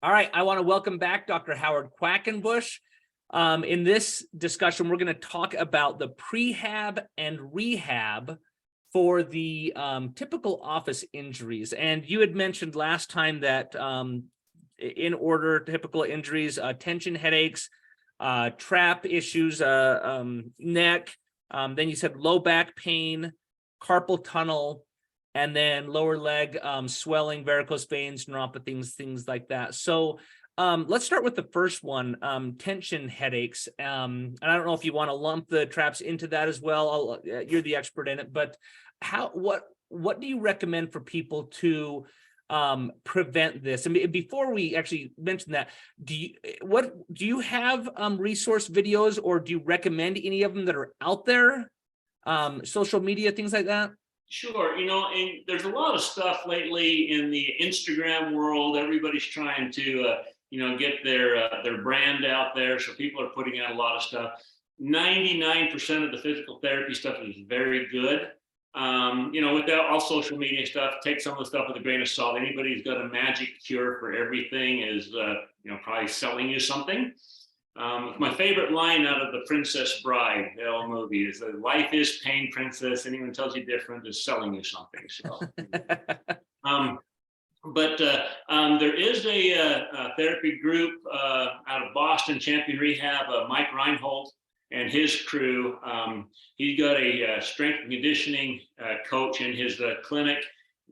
All right, I want to welcome back Dr. Howard Quackenbush. In this discussion, we're going to talk about the prehab and rehab for the typical office injuries. And you had mentioned last time that in order, typical injuries, tension headaches, trap issues, neck, then you said low back pain, carpal tunnel, and then lower leg swelling, varicose veins, neuropathy, things like that. So let's start with the first one, tension headaches. And I don't know if you want to lump the traps into that as well. You're the expert in it, but what do you recommend for people to prevent this? I mean, before we actually mention that, do you have resource videos, or do you recommend any of them that are out there? Social media, things like that? Sure. And there's a lot of stuff lately in the Instagram world. Everybody's trying to, get their brand out there. So people are putting out a lot of stuff. 99% of the physical therapy stuff is very good. Without all social media stuff, take some of the stuff with a grain of salt. Anybody who's got a magic cure for everything is, probably selling you something. My favorite line out of The Princess Bride, the old movie, is that life is pain, princess. Anyone tells you different is selling you something. So, there is a therapy group out of Boston, Champion Rehab, Mike Reinhold and his crew. He's got a strength and conditioning coach in his clinic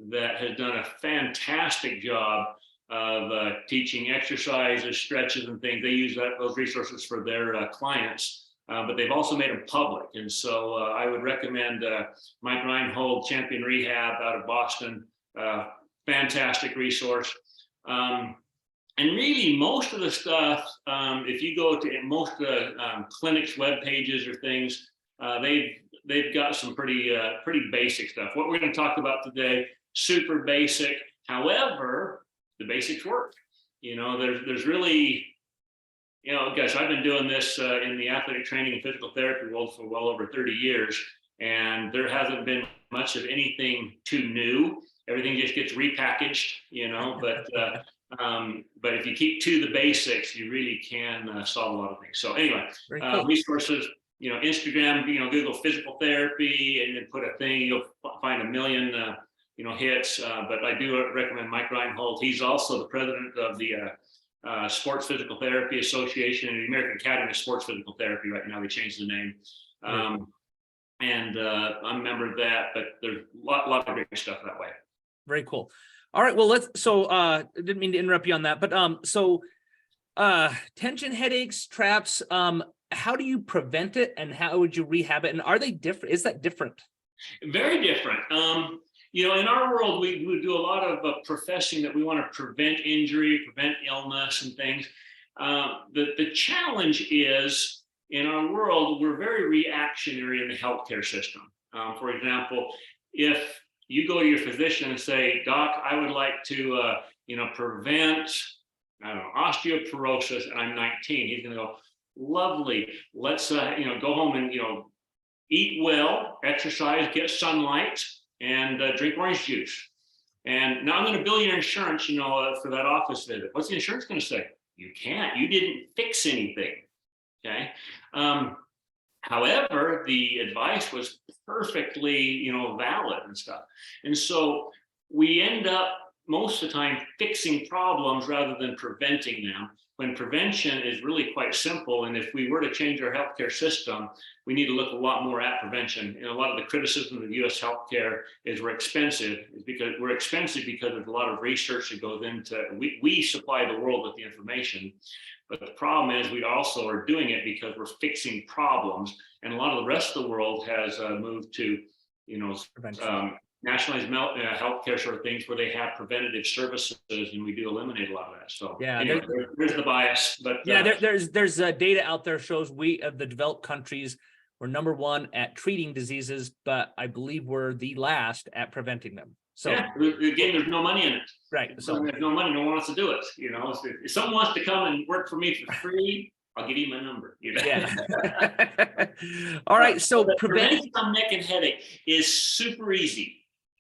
that has done a fantastic job of teaching exercises, stretches, and things. They use those resources for their clients, but they've also made them public. And so I would recommend Mike Reinhold, Champion Rehab out of Boston, fantastic resource. And really, most of the stuff, if you go to most of the clinics' web pages or things, they've got some pretty basic stuff. What we're going to talk about today, super basic. However, the basics work. There's really, guys, I've been doing this in the athletic training and physical therapy world for well over 30 years, and there hasn't been much of anything too new. Everything just gets repackaged, but if you keep to the basics, you really can solve a lot of things. So anyway, cool. Resources, Instagram, Google physical therapy and then put a thing, you'll find a million hits, but I do recommend Mike Reinhold. He's also the president of the Sports Physical Therapy Association and the American Academy of Sports Physical Therapy. Right now, they changed the name. I'm a member of that, but there's a lot of great stuff that way. Very cool. All right, well, I didn't mean to interrupt you on that, but tension headaches, traps, how do you prevent it and how would you rehab it? And are they different? Is that different? Very different. In our world, we do a lot of professing that we want to prevent injury, prevent illness and things. The challenge is, in our world, we're very reactionary in the healthcare system. For example, if you go to your physician and say, Doc, I would like to, prevent, osteoporosis, and I'm 19, he's going to go, lovely. Let's, go home and, eat well, exercise, get sunlight, and drink orange juice. And now I'm going to bill your insurance, for that office visit. What's the insurance going to say? You can't. You didn't fix anything. Okay. However, the advice was perfectly, valid and stuff. And so we end up most of the time fixing problems rather than preventing them, when prevention is really quite simple. And if we were to change our healthcare system, we need to look a lot more at prevention. And a lot of the criticism of U.S. healthcare is we're expensive, because there's a lot of research that goes into, we supply the world with the information. But the problem is we also are doing it because we're fixing problems. And a lot of the rest of the world has moved to, nationalized healthcare sort of things where they have preventative services, and we do eliminate a lot of that. So yeah, anyway, there's the bias. But yeah, there's data out there shows we of the developed countries, we're number one at treating diseases, but I believe we're the last at preventing them. So yeah, again, there's no money in it. Right. So there's no money, no one wants to do it. If someone wants to come and work for me for free, I'll give you my number. Yeah. All right. So preventing some neck and headache is super easy.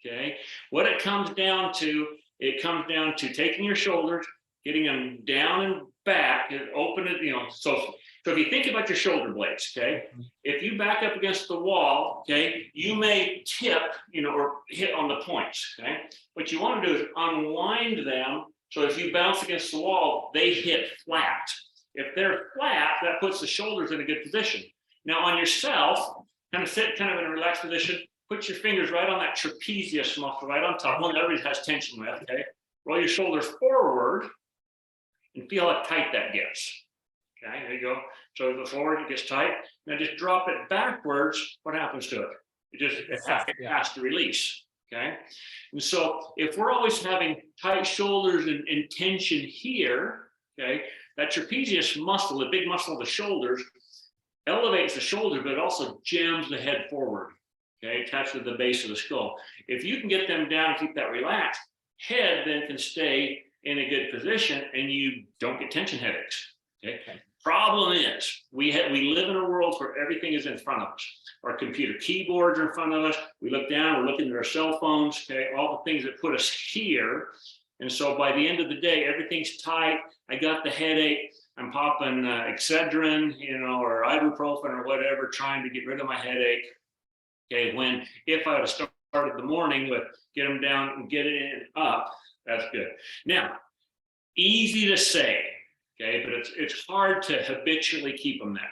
Okay. What it comes down to taking your shoulders, getting them down and back and open it, so if you think about your shoulder blades, okay, if you back up against the wall, okay, you may tip, or hit on the points, okay. What you want to do is unwind them, so if you bounce against the wall, they hit flat. If they're flat, that puts the shoulders in a good position. Now on yourself, kind of sit kind of in a relaxed position, put your fingers right on that trapezius muscle, right on top, one that everybody has tension with, okay. Roll your shoulders forward and feel how tight that gets. Okay, there you go. So the forward, it gets tight. Now just drop it backwards. What happens to it? It has to release. Okay. And so if we're always having tight shoulders and tension here, okay, that trapezius muscle, the big muscle of the shoulders, elevates the shoulder, but it also jams the head forward. Okay, attached to the base of the skull. If you can get them down and keep that relaxed, head then can stay in a good position and you don't get tension headaches. Okay. Problem is, we live in a world where everything is in front of us. Our computer keyboards are in front of us. We look down, we're looking at our cell phones, okay, all the things that put us here. And so by the end of the day, everything's tight. I got the headache. I'm popping Excedrin, or ibuprofen or whatever, trying to get rid of my headache. Okay, when if I would have started the morning with get them down and get it in up, that's good. Now, easy to say. Okay, but it's hard to habitually keep them there.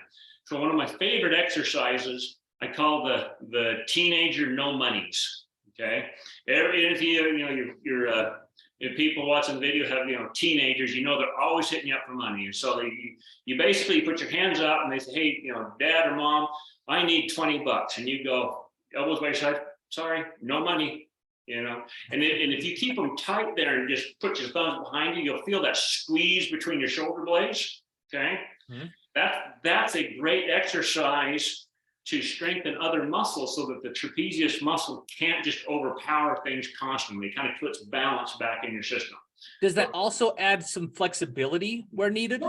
So one of my favorite exercises I call the teenager no monies. Okay, if if people watching the video have teenagers, they're always hitting you up for money, and so you basically put your hands up and they say, hey, dad or mom, I need $20, and you go elbows by your side, sorry, no money. And if you keep them tight there and just put your thumbs behind you, you'll feel that squeeze between your shoulder blades. Okay, that's a great exercise to strengthen other muscles, so that the trapezius muscle can't just overpower things constantly. It kind of puts balance back in your system. Does that also add some flexibility where needed?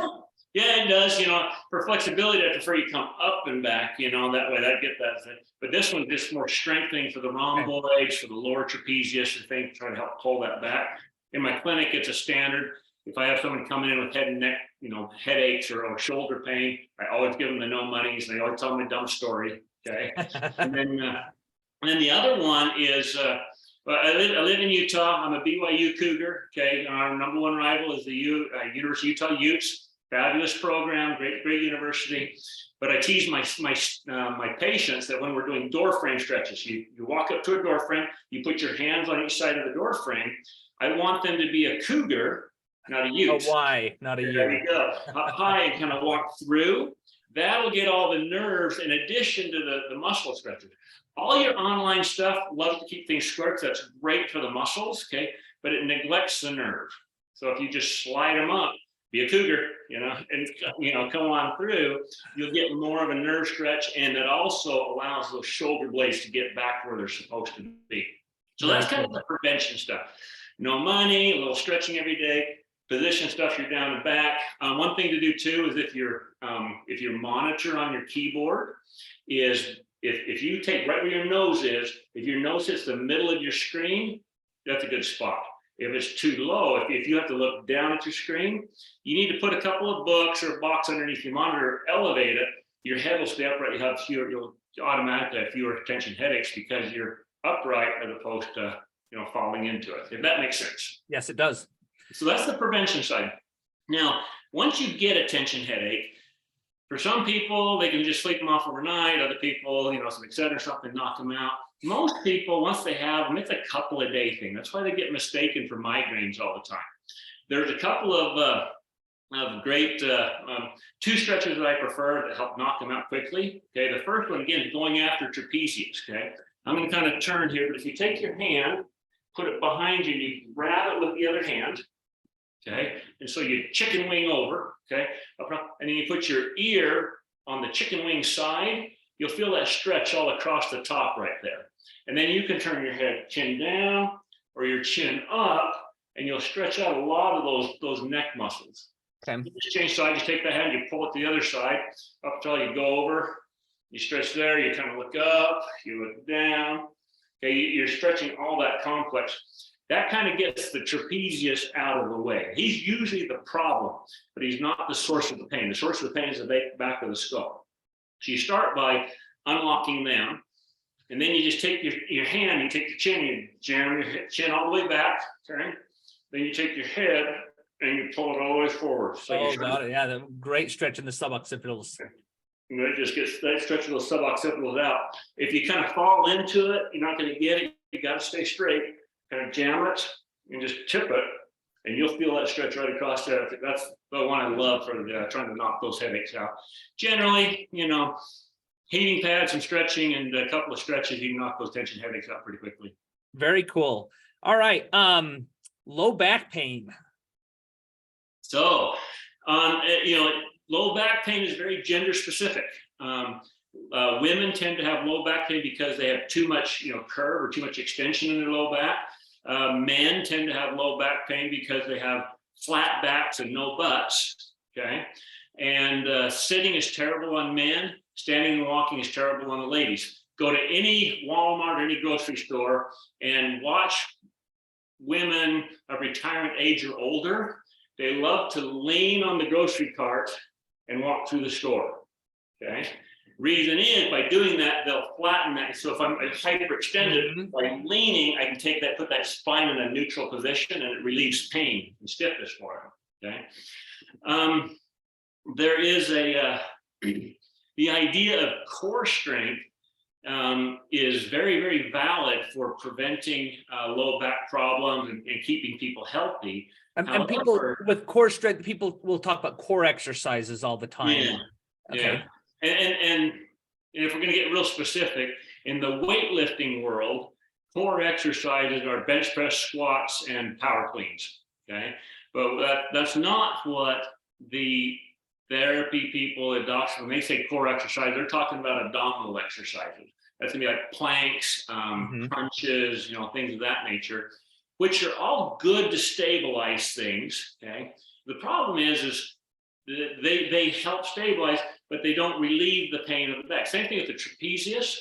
Yeah, it does. For flexibility, I prefer you come up and back, that way that get that thing. But this one just more strengthening for the rhomboids, for the lower trapezius and things, trying to help pull that back. In my clinic, it's a standard. If I have someone coming in with head and neck, headaches or shoulder pain, I always give them the no monies. They always tell me a dumb story. Okay. And then the other one is, I live in Utah. I'm a BYU Cougar. Okay. Our number one rival is the University of Utah Utes. Fabulous program, great university. But I tease my patients that when we're doing door frame stretches, you walk up to a door frame, you put your hands on each side of the door frame. I want them to be a cougar, not a ute. A Y, not a U. There you go. Up high and kind of walk through. That'll get all the nerves in addition to the muscle stretches. All your online stuff loves to keep things square. That's great for the muscles, okay? But it neglects the nerve. So if you just slide them up, be a cougar, and come on through, you'll get more of a nerve stretch, and it also allows those shoulder blades to get back where they're supposed to be. So that's kind of the prevention stuff. No money, a little stretching every day, position stuff, you're down and back. One thing to do too is if your monitor on your keyboard is, if you take right where your nose is, if your nose hits the middle of your screen, that's a good spot. If it's too low, if you have to look down at your screen, you need to put a couple of books or a box underneath your monitor, elevate it. Your head will stay upright. You'll automatically have fewer tension headaches because you're upright as opposed to falling into it. If that makes sense. Yes, it does. So that's the prevention side. Now, once you get a tension headache, for some people, they can just sleep them off overnight. Other people, some Excedrin or something, knock them out. Most people, once they have them, it's a couple of day thing. That's why they get mistaken for migraines all the time. There's a couple of great two stretches that I prefer that help knock them out quickly. Okay, the first one, again, is going after trapezius. Okay, I'm going to kind of turn here, but if you take your hand, put it behind you, and you grab it with the other hand. Okay, and so you chicken wing over. Okay, and then you put your ear on the chicken wing side. You'll feel that stretch all across the top right there. And then you can turn your head chin down or your chin up, and you'll stretch out a lot of those neck muscles. Okay. You just change side, you take the hand, you pull it to the other side, up until you go over, you stretch there, you kind of look up, you look down. Okay, you're stretching all that complex. That kind of gets the trapezius out of the way. He's usually the problem, but he's not the source of the pain. The source of the pain is the back of the skull. So you start by unlocking them, and then you just take your hand, you take your chin, you jam your chin all the way back, okay? Then you take your head and you pull it all the way forward. So got it. Yeah, the great stretch in the suboccipitals. And it just gets that stretching those suboccipitals out. If you kind of fall into it, you're not going to get it. You got to stay straight. Kind of jam it and just tip it, and you'll feel that stretch right across there. That's the one I love for trying to knock those headaches out. Generally, heating pads and stretching and a couple of stretches, you can knock those tension headaches out pretty quickly. Very cool. All right. Low back pain. So, low back pain is very gender specific. Women tend to have low back pain because they have too much, curve or too much extension in their low back. Men tend to have low back pain because they have flat backs and no butts. Okay. And sitting is terrible on men. Standing and walking is terrible on the ladies. Go to any Walmart or any grocery store and watch women of retirement age or older. They love to lean on the grocery cart and walk through the store. Okay. Reason is, by doing that, they'll flatten that. So if I'm hyperextended, by leaning, I can put that spine in a neutral position, and it relieves pain and stiffness for them. Okay. There is the idea of core strength is very, very valid for preventing low back problems and keeping people healthy. And people with core strength, people will talk about core exercises all the time. Yeah. Okay. Yeah. And if we're going to get real specific, in the weightlifting world, core exercises are bench press, squats, and power cleans. Okay, but that's not what the therapy people, the docs, when they say core exercise, they're talking about abdominal exercises. That's gonna be like planks, crunches, things of that nature, which are all good to stabilize things. Okay, the problem is they help stabilize, but they don't relieve the pain of the back. Same thing with the trapezius.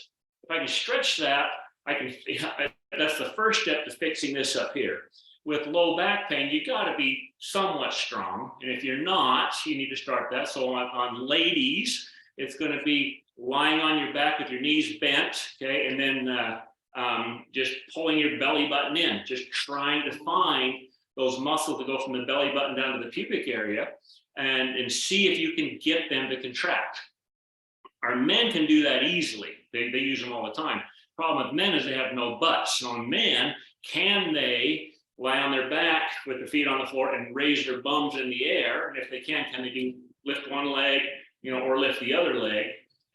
If I can stretch that, that's the first step to fixing this up here. With low back pain, you got to be somewhat strong. And if you're not, you need to start that. So on ladies, it's going to be lying on your back with your knees bent, okay? And then just pulling your belly button in, just trying to find those muscles that go from the belly button down to the pubic area, and see if you can get them to contract. Our men can do that easily. They use them all the time. Problem with men is they have no butts. So on men, can they lie on their back with their feet on the floor and raise their bums in the air? And if they can they lift one leg, or lift the other leg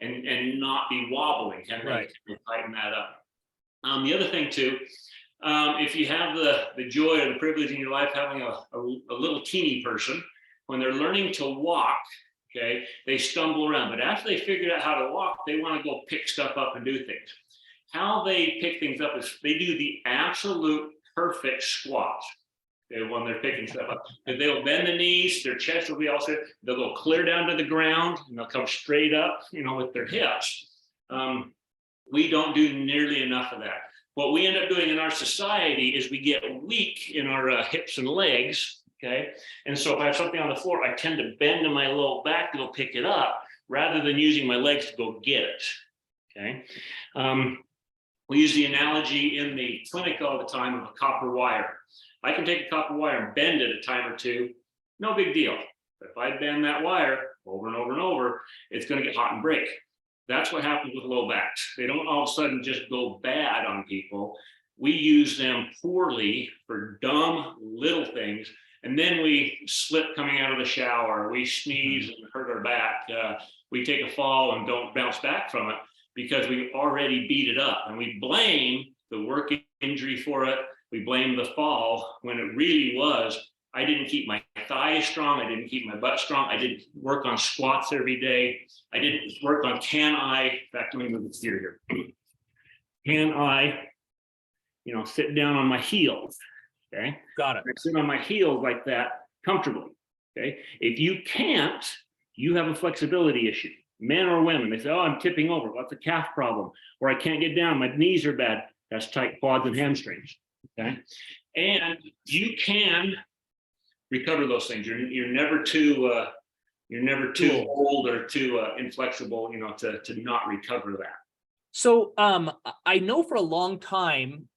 and not be wobbling? Can they tighten that up? The other thing too, if you have the joy or the privilege in your life having a little teeny person, when they're learning to walk, okay, they stumble around. But after they figured out how to walk, they want to go pick stuff up and do things. How they pick things up is they do the absolute perfect squat, okay, when they're picking stuff up. They'll bend the knees, their chest will be all set. They'll go clear down to the ground, and they'll come straight up, with their hips. We don't do nearly enough of that. What we end up doing in our society is we get weak in our hips and legs. Okay. And so if I have something on the floor, I tend to bend in my low back to go pick it up rather than using my legs to go get it. Okay. We use the analogy in the clinic all the time of a copper wire. I can take a copper wire and bend it a time or two, no big deal. But if I bend that wire over and over and over, it's going to get hot and break. That's what happens with low backs. They don't all of a sudden just go bad on people. We use them poorly for dumb little things. And then we slip coming out of the shower, we sneeze and hurt our back, we take a fall and don't bounce back from it because we've already beat it up. And we blame the work injury for it. We blame the fall when it really was, I didn't keep my thighs strong, I didn't keep my butt strong, I didn't work on squats every day, I didn't work on in fact, let me move this here. Can I, sit down on my heels? Okay. Got it. I sit on my heels like that comfortably. Okay. If you can't, you have a flexibility issue. Men or women, they say, oh, I'm tipping over. What's a calf problem? Or I can't get down. My knees are bad. That's tight quads and hamstrings. Okay. And you can recover those things. You're never too Cool. old or too inflexible, to not recover that. So I know for a long time,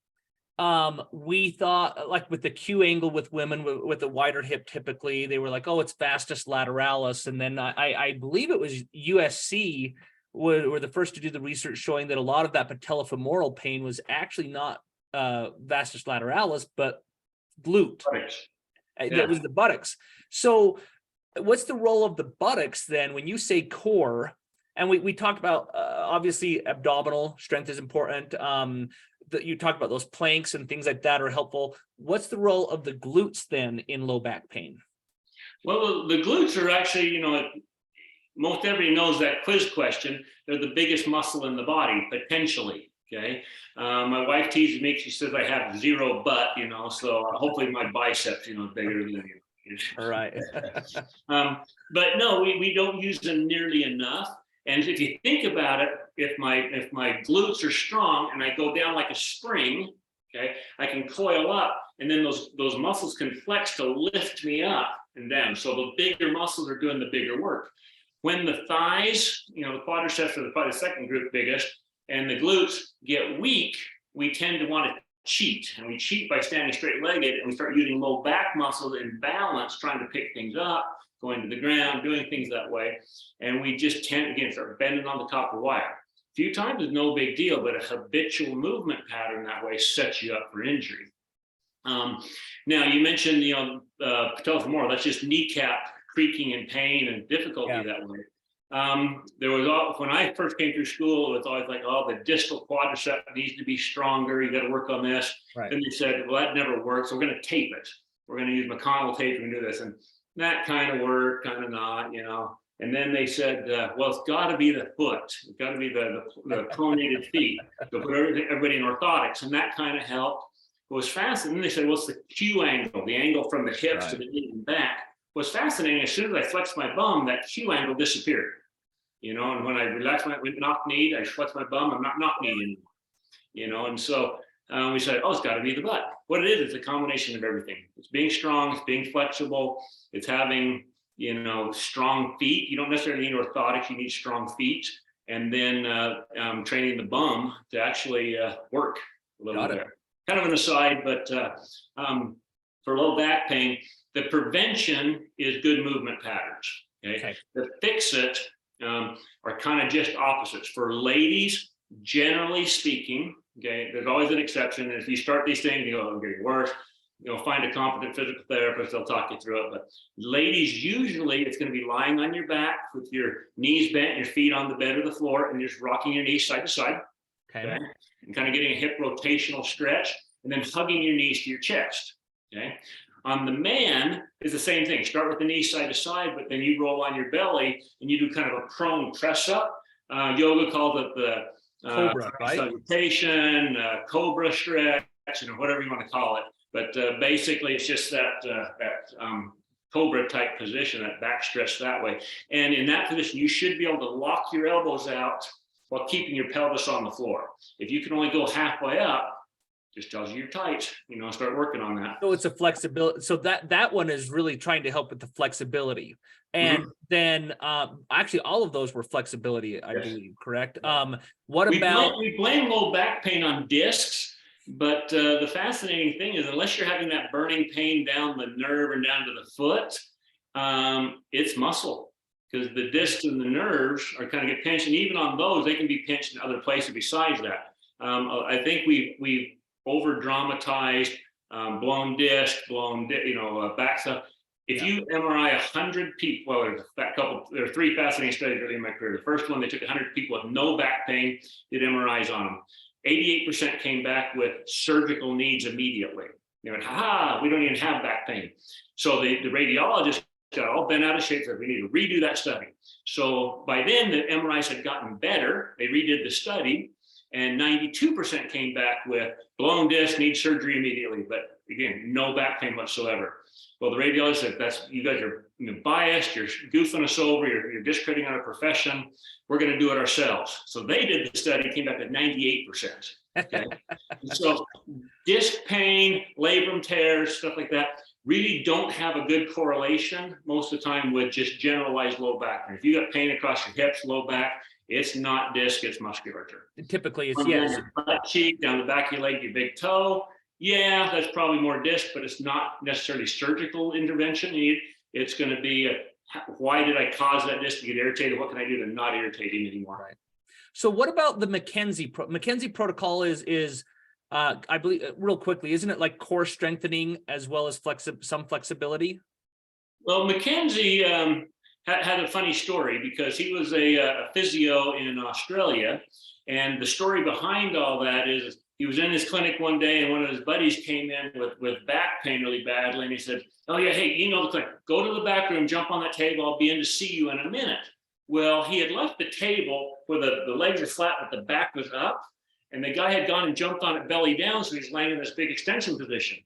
we thought like with the Q angle with women with the wider hip, typically they were like, oh, it's vastus lateralis. And then I believe it was USC were the first to do the research showing that a lot of that patellofemoral pain was actually not vastus lateralis, but glute. Right. That was the buttocks. So what's the role of the buttocks then when you say core? And we talked about obviously abdominal strength is important. You talked about those planks and things like that are helpful. What's the role of the glutes then in low back pain? Well, the glutes are actually, most everybody knows that quiz question. They're the biggest muscle in the body, potentially. Okay. My wife teases me. She says I have zero butt, so hopefully my biceps, bigger than you. All right. But no, we don't use them nearly enough. And if you think about it, if my glutes are strong and I go down like a spring, okay, I can coil up, and then those muscles can flex to lift me up and down. So the bigger muscles are doing the bigger work. When the thighs, the quadriceps are probably the second group biggest, and the glutes get weak, we tend to want to cheat. And we cheat by standing straight-legged, and we start using low back muscles in balance, trying to pick things up, going to the ground, doing things that way. And we just tend, again, start bending on the copper wire. A few times is no big deal, but a habitual movement pattern that way sets you up for injury. Now, you mentioned, patellofemoral, that's just kneecap creaking and pain and difficulty that way. There was when I first came through school, it was always like, oh, the distal quadricep needs to be stronger. You got to work on this. Right. Then they said, well, that never works. So we're going to tape it. We're going to use McConnell tape and do this. And that kind of worked, kind of not, And then they said, well, it's got to be the foot. It's got to be the pronated feet. So put everybody in orthotics. And that kind of helped. What was fascinating, then they said, what's the Q angle? The angle from the hips to the knee and back. What's fascinating, as soon as I flexed my bum, that Q angle disappeared. And when I relaxed my knock-kneed, I flexed my bum, I'm not knock-kneed anymore. And so we said, oh, it's got to be the butt. What it is, it's a combination of everything. It's being strong, it's being flexible, it's having, strong feet. You don't necessarily need orthotics, you need strong feet. And then training the bum to actually work a little bit. Kind of an aside, but for low back pain, the prevention is good movement patterns. Okay. The fix it are kind of just opposites. For ladies, generally speaking, okay, there's always an exception. And if you start these things, you go, I'm getting worse. Find a competent physical therapist, they'll talk you through it. But ladies, usually it's going to be lying on your back with your knees bent, your feet on the bed or the floor, and just rocking your knees side to side. Okay. And kind of getting a hip rotational stretch, and then hugging your knees to your chest. Okay. On the man is the same thing. Start with the knees side to side, but then you roll on your belly and you do kind of a prone press up. Yoga calls it the cobra, right? Salutation, cobra stretch, whatever you want to call it. But basically, it's just that cobra type position, that back stretch that way. And in that position, you should be able to lock your elbows out while keeping your pelvis on the floor. If you can only go halfway up, just tells you you're tight, start working on that. So it's a flexibility. So that one is really trying to help with the flexibility. And then actually all of those were flexibility, I believe, correct? What about? We blame low back pain on discs, but the fascinating thing is unless you're having that burning pain down the nerve and down to the foot, it's muscle. Because the discs and the nerves are kind of get pinched, and even on those, they can be pinched in other places besides that. I think we've over dramatized blown disc, back stuff. If you MRI 100 people, well, there are three fascinating studies early in my career. The first one, they took 100 people with no back pain, did MRIs on them. 88% came back with surgical needs immediately. They went, we don't even have back pain. So the radiologist got all bent out of shape, said we need to redo that study. So by then the MRIs had gotten better. They redid the study, and 92% came back with blown disc, need surgery immediately. But again, no back pain whatsoever. Well, the radiologist said, you guys are biased, you're goofing us over, you're discrediting our profession. We're going to do it ourselves. So they did the study, came back at 98%. Okay. And so disc pain, labrum tears, stuff like that really don't have a good correlation most of the time with just generalized low back pain. If you got pain across your hips, low back, it's not disc, it's musculature. Typically, it's Down yes. your butt cheek, down the back of your leg, your big toe. Yeah, that's probably more disc, but it's not necessarily surgical intervention. It's going to be why did I cause that disc to get irritated? What can I do to not irritate it anymore? Right. So what about the McKenzie protocol is I believe real quickly, isn't it like core strengthening as well as some flexibility? Well, McKenzie had a funny story because he was a physio in Australia. And the story behind all that is he was in his clinic one day and one of his buddies came in with back pain really badly. And he said, oh yeah, hey, you know the clinic, go to the back room, jump on that table. I'll be in to see you in a minute. Well, he had left the table where the legs are flat, but the back was up. And the guy had gone and jumped on it belly down. So he's laying in this big extension position.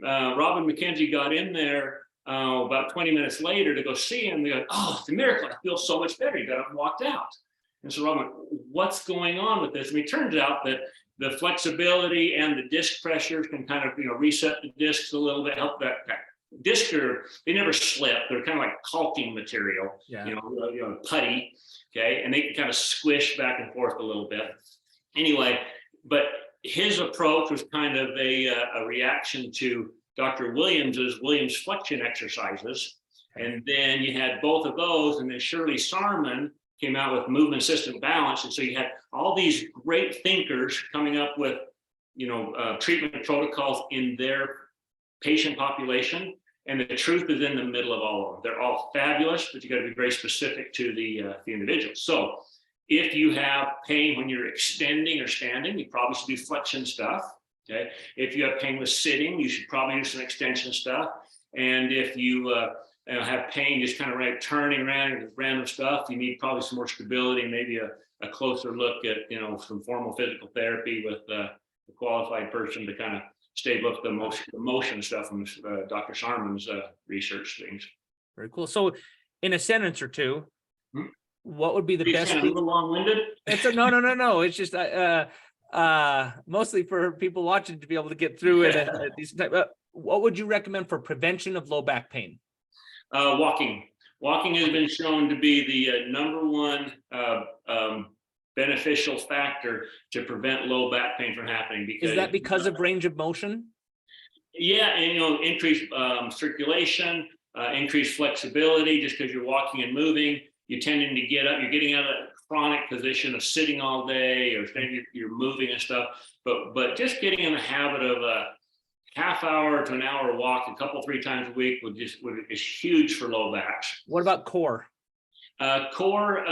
Robin McKenzie got in there about 20 minutes later to go see him. They go, oh, it's a miracle. I feel so much better. He got up and walked out. And so Robin went, what's going on with this? And it turns out that the flexibility and the disc pressures can kind of, reset the discs a little bit, help that discs they never slip. They're kind of like caulking material, Yeah. Putty. Okay. And they can kind of squish back and forth a little bit. Anyway, but his approach was kind of a reaction to Dr. Williams flexion exercises. And then you had both of those, and then Shirley Sarman came out with movement assisted balance. And so you had all these great thinkers coming up with, treatment protocols in their patient population. And the truth is in the middle of all of them. They're all fabulous, but you got to be very specific to the individual. So if you have pain when you're extending or standing, you probably should do flexion stuff. Okay. If you have pain with sitting, you should probably do some extension stuff. And if you have pain just kind of turning around with random stuff, you need probably some more stability and maybe a closer look at, some formal physical therapy with a qualified person to kind of stable up the motion stuff from Dr. Sarman's research things. Very cool. So in a sentence or two, what would be the best? A little long-winded? No. It's just mostly for people watching to be able to get through it at these type. What would you recommend for prevention of low back pain? Walking. Walking has been shown to be the number one beneficial factor to prevent low back pain from happening. Because is that because of range of motion? Yeah, and increased circulation, increased flexibility. Just because you're walking and moving, you're tending to get up. You're getting out of that chronic position of sitting all day, or you're moving and stuff. But just getting in the habit of a half hour to an hour walk, a couple, 3 times a week is huge for low backs. What about core? Core,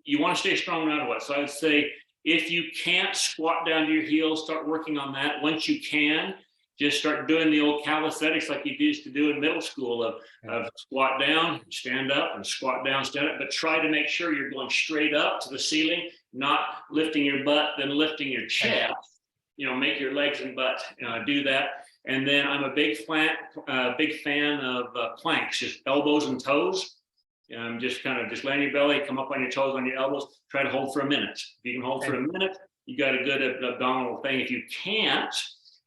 you want to stay strong no matter what. So I would say if you can't squat down to your heels, start working on that. Once you can, just start doing the old calisthenics like you used to do in middle school of squat down, stand up, and squat down, stand up. But try to make sure you're going straight up to the ceiling, not lifting your butt, then lifting your chest. Make your legs and butt do that. And then I'm a big fan of planks, just elbows and toes. Just lay on your belly, come up on your toes, on your elbows, try to hold for a minute. If you can hold for a minute, you got a good abdominal thing. If you can't,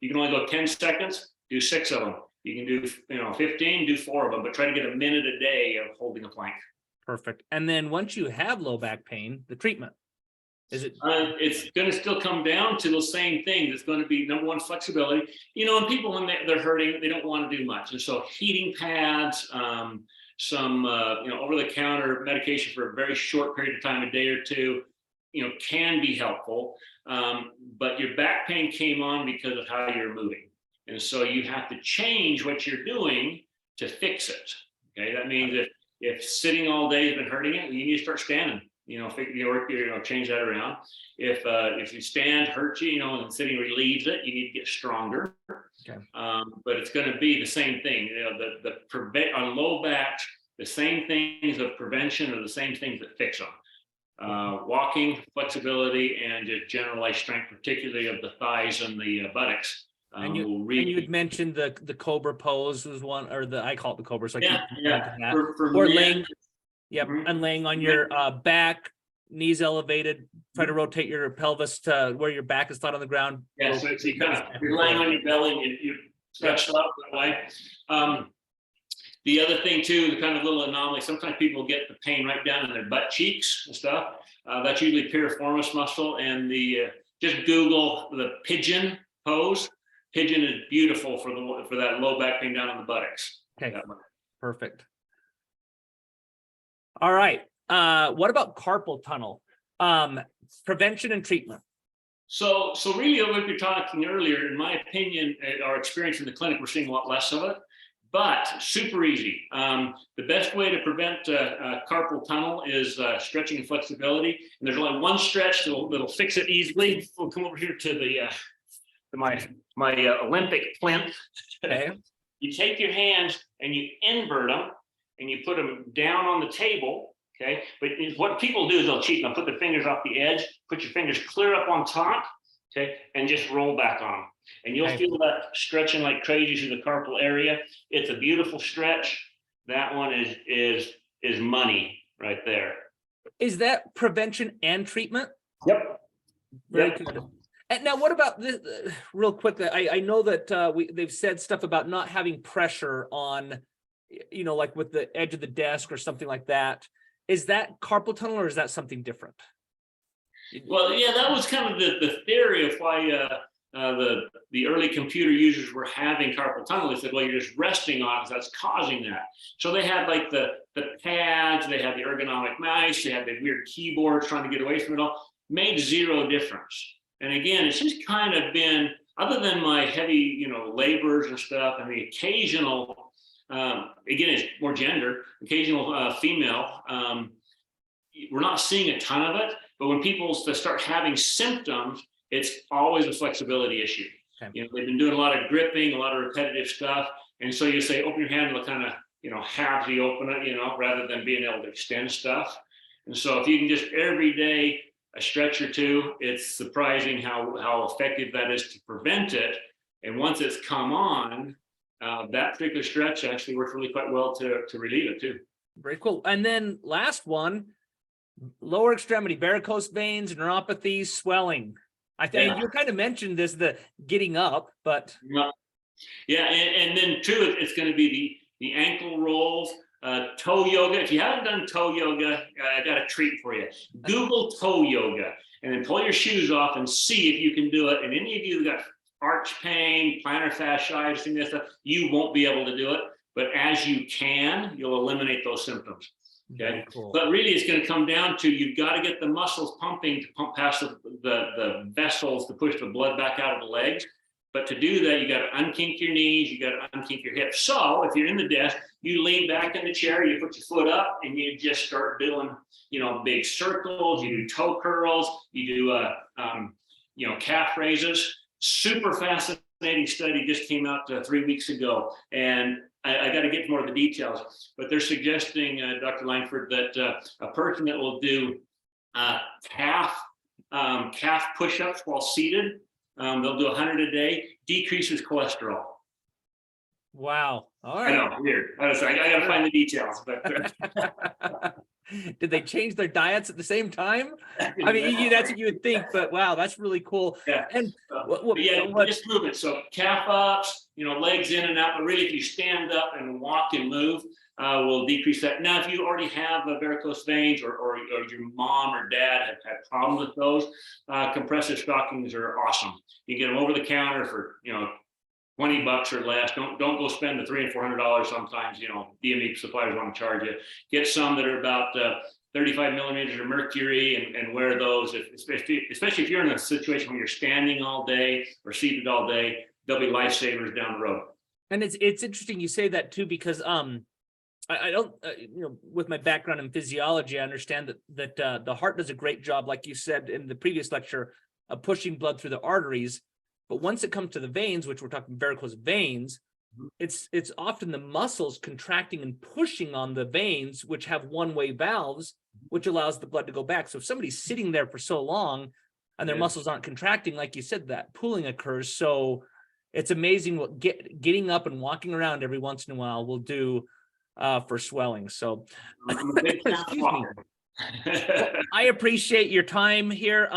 you can only go 10 seconds, do 6 of them. You can do 15, do 4 of them, but try to get a minute a day of holding a plank. Perfect. And then once you have low back pain, the treatment, is it? It's going to still come down to the same thing. It's going to be number one, flexibility. And people when they're hurting, they don't want to do much. And so heating pads, some over-the-counter medication for a very short period of time, a day or two, can be helpful. But your back pain came on because of how you're moving. And so you have to change what you're doing to fix it. Okay. That means if sitting all day has been hurting it, you need to start standing, change that around. If you stand hurts you, and sitting relieves it, you need to get stronger. Okay. But it's going to be the same thing. On low backs, the same things of prevention are the same things that fix them. Walking, flexibility, and just generalized strength, particularly of the thighs and the buttocks. And you had mentioned the cobra pose was one, or I call it the cobra. So yeah. or men, laying, and laying on your back, knees elevated, try to rotate your pelvis to where your back is flat on the ground. Yeah, so you kind of, you're laying on your belly and you stretch it out that way. The other thing too, the kind of little anomaly, sometimes people get the pain right down in their butt cheeks and stuff. That's usually piriformis muscle, and just Google the pigeon pose. Pigeon is beautiful for that low back pain down on the buttocks. Okay, perfect. All right. What about carpal tunnel? Prevention and treatment. So really, what we were talking earlier, in my opinion, our experience in the clinic, we're seeing a lot less of it, but super easy. The best way to prevent carpal tunnel is stretching and flexibility. And there's only one stretch that'll fix it easily. We'll come over here to my Olympic plinth. Okay. You take your hands and you invert them and you put them down on the table. Okay, but what people do is they'll cheat. They'll put their fingers off the edge, put your fingers clear up on top, okay, and just roll back on them. And you'll feel that stretching like crazy through the carpal area. It's a beautiful stretch. That one is money right there. Is that prevention and treatment? Yep. Very good. And now, what about this? Real quick, I know that they've said stuff about not having pressure on, like with the edge of the desk or something like that. Is that carpal tunnel, or is that something different? Well, yeah, that was kind of the theory of why the early computer users were having carpal tunnel. They said, well, you're just resting on it, that's causing that. So they had like the pads, they had the ergonomic mice, they had the weird keyboards trying to get away from it all. Made zero difference. And again, it's just kind of been, other than my heavy, labors and stuff, and the occasional, again, it's more gender, occasional female. We're not seeing a ton of it, but when people start having symptoms, it's always a flexibility issue. Okay. They've been doing a lot of gripping, a lot of repetitive stuff. And so you say, open your hand, they'll kind of, have you open it, rather than being able to extend stuff. And so if you can just every day, a stretch or two, it's surprising how effective that is to prevent it. And once it's come on, that particular stretch actually works really quite well to relieve it too. Very cool. And then last one, lower extremity, varicose veins, neuropathy, swelling. I think you kind of mentioned this, the getting up, but. Yeah, and then too, it's going to be the ankle rolls, toe yoga. If you haven't done toe yoga, I got a treat for you. Google toe yoga and then pull your shoes off and see if you can do it. And any of you who got arch pain, plantar fasciitis, and stuff, you won't be able to do it. But as you can, you'll eliminate those symptoms. Okay. Cool. But really, it's going to come down to you've got to get the muscles pumping to pump past the vessels to push the blood back out of the legs. But to do that, you got to unkink your knees, you got to unkink your hips. So if you're in the desk, you lean back in the chair, you put your foot up, and you just start doing, big circles. You do toe curls, you do, calf raises. Super fascinating study just came out 3 weeks ago, and I got to get more of the details. But they're suggesting, Dr. Langford, that a person that will do calf push-ups while seated. They'll do 100 a day, decreases cholesterol. Wow. All right. I know, weird. I got to find the details. But did they change their diets at the same time? I mean, that's what you would think, but wow, that's really cool. Yeah. And just movement. So calf ups, legs in and out. But really, if you stand up and walk and move, will decrease that. Now, if you already have varicose veins or your mom or dad have had problems with those, compressive stockings are awesome. You get them over the counter for, $20 or less. Don't go spend the $300 and $400 sometimes, DME suppliers want to charge you. Get some that are about 35 millimeters of mercury and wear those, especially if you're in a situation where you're standing all day or seated all day, they'll be lifesavers down the road. And it's interesting you say that too, because I don't, with my background in physiology, I understand that the heart does a great job, like you said in the previous lecture, of pushing blood through the arteries. But once it comes to the veins, which we're talking varicose veins, it's often the muscles contracting and pushing on the veins, which have one-way valves, which allows the blood to go back. So if somebody's sitting there for so long and their muscles aren't contracting, like you said, that pooling occurs. So it's amazing what getting up and walking around every once in a while will do for swelling. So I'm a big fan of walking. Well, I appreciate your time here.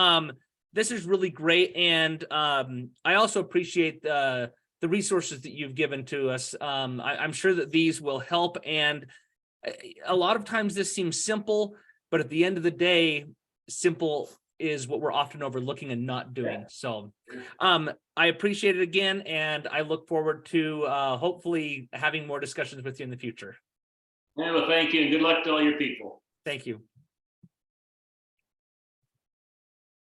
This is really great, and I also appreciate the resources that you've given to us. I'm sure that these will help, and a lot of times this seems simple, but at the end of the day, simple is what we're often overlooking and not doing. So I appreciate it again, and I look forward to hopefully having more discussions with you in the future. Yeah, well, thank you, and good luck to all your people. Thank you.